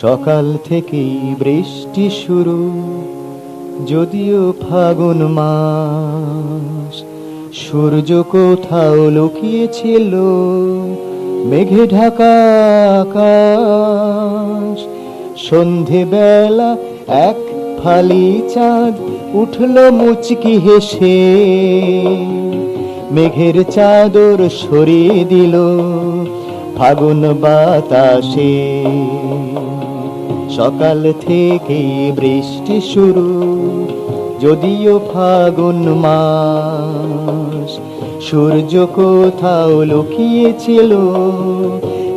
সকাল থেকেই বৃষ্টি শুরু, যদিও ফাগুন মাস। সূর্য কোথাও লুকিয়েছিল মেঘে ঢাকা আকাশ। সন্ধেবেলা এক ফালি চাঁদ উঠল মুচকি হেসে, মেঘের চাদর সরিয়ে দিল ফাগুন বাতাসে। সকাল থেকেই বৃষ্টি শুরু, যদিও ফাগুন মাস। সূর্য কোথাও লুকিয়েছিল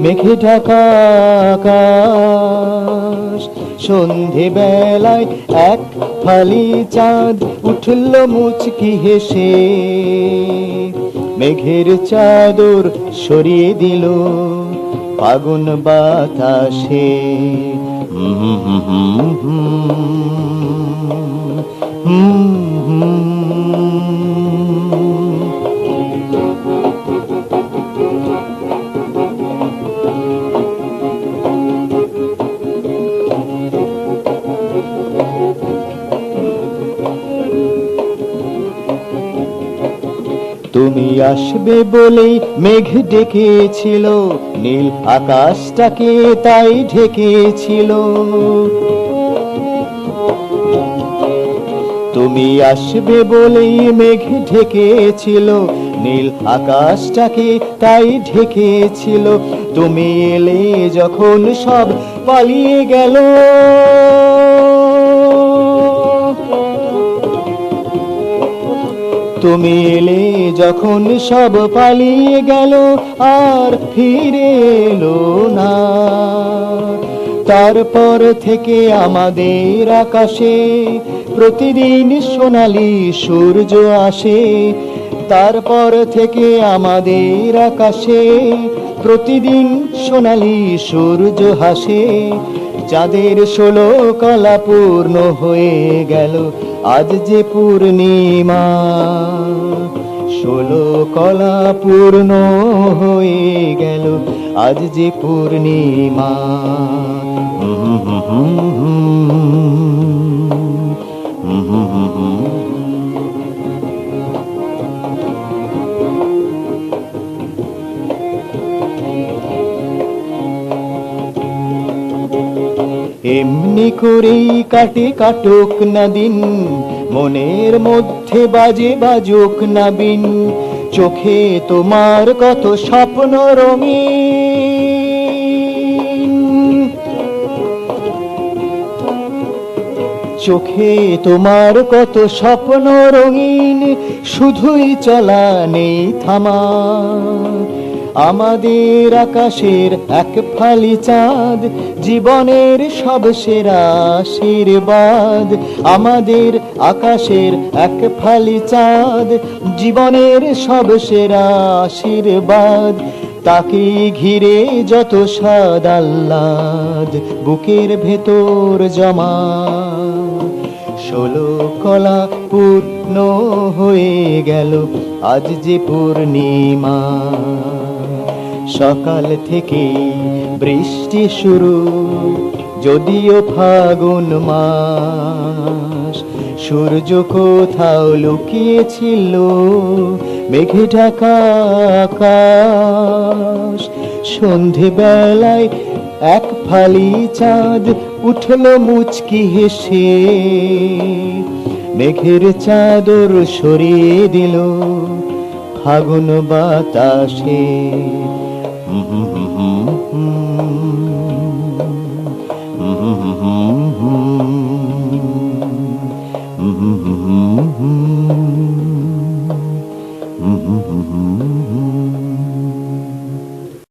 মেঘে ঢাকা আকাশ। সন্ধেবেলায় এক ফালি চাঁদ উঠল মুচকি হেসে, মেঘের চাদর সরিয়ে দিল ফাগুন বাতাসে। তুমি আসবে বলেই মেঘ ডেকেছিল, নীল আকাশটাকে তাই ঢেকেছিল। তুমি আসবে বলেই মেঘ ঢেকেছিল, নীল আকাশটাকে তাই ঢেকেছিল। তুমি এলে যখন সব পালিয়ে গেল, তুমি এলে যখন সব পালিয়ে গেল, আর ফিরে এলো না। তারপর থেকে আমাদের আকাশে প্রতিদিন সোনালি সূর্য আসে। তারপর থেকে আমাদের আকাশে প্রতিদিন সোনালি সূর্য হাসে। চাঁদের 16 কলা পূর্ণ হয়ে গেল আজ যে পূর্ণিমা। 16 কলা পূর্ণ হয়ে গেল আজ যে পূর্ণিমা। এমনি করেই কাটে কাটুক না দিন, মনের মধ্যে বাজে বাজুক না বিন। চোখে তোমার কত স্বপ্ন রঙিন, চোখে তোমার কত স্বপ্ন রঙিন। শুধুই চলা নেই থামা, আমাদের আকাশের এক ফালি চাঁদ জীবনের সব সেরা আশীর্বাদ। আমাদের আকাশের এক ফালি চাঁদ জীবনের সব সেরা আশীর্বাদ। তাকে ঘিরে যত স্বাদ আহ্লাদ বুকের ভেতর জমা। 16 কলা পূর্ণ হয়ে গেল আজ যে পূর্ণিমা। সকাল থেকে বৃষ্টি শুরু, যদিও ফাগুন মাস। সূর্য কোথাও লুকিয়েছিল মেঘে ঢাকা আকাশ। সন্ধেবেলায় এক ফালি চাঁদ উঠল মুচকি হেসে, মেঘের চাদর সরিয়ে দিল ফাগুন বাতাসে।